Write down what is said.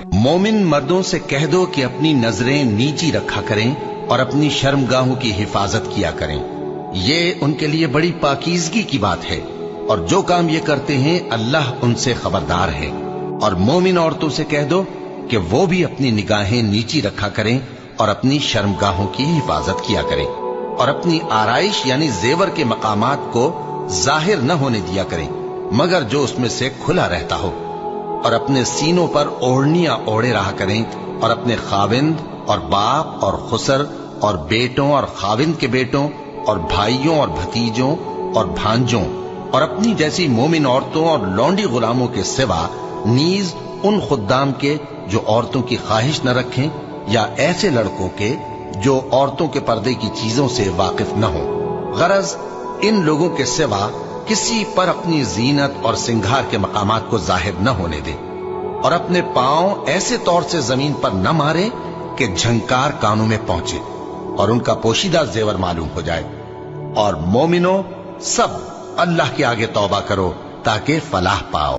مومن مردوں سے کہہ دو کہ اپنی نظریں نیچی رکھا کریں اور اپنی شرمگاہوں کی حفاظت کیا کریں، یہ ان کے لیے بڑی پاکیزگی کی بات ہے، اور جو کام یہ کرتے ہیں اللہ ان سے خبردار ہے۔ اور مومن عورتوں سے کہہ دو کہ وہ بھی اپنی نگاہیں نیچی رکھا کریں اور اپنی شرمگاہوں کی حفاظت کیا کریں، اور اپنی آرائش یعنی زیور کے مقامات کو ظاہر نہ ہونے دیا کریں مگر جو اس میں سے کھلا رہتا ہو، اور اپنے سینوں پر اوڑھنیاں اوڑھے رہا کریں، اور اپنے خاوند اور باپ اور خسر اور بیٹوں اور خاوند کے بیٹوں اور بھائیوں اور بھتیجوں اور بھانجوں اور اپنی جیسی مومن عورتوں اور لونڈی غلاموں کے سوا نیز ان خدام کے جو عورتوں کی خواہش نہ رکھیں، یا ایسے لڑکوں کے جو عورتوں کے پردے کی چیزوں سے واقف نہ ہوں۔ غرض ان لوگوں کے سوا کسی پر اپنی زینت اور سنگھار کے مقامات کو ظاہر نہ ہونے دے، اور اپنے پاؤں ایسے طور سے زمین پر نہ مارے کہ جھنکار کانوں میں پہنچے اور ان کا پوشیدہ زیور معلوم ہو جائے۔ اور مومنوں سب اللہ کے آگے توبہ کرو تاکہ فلاح پاؤ۔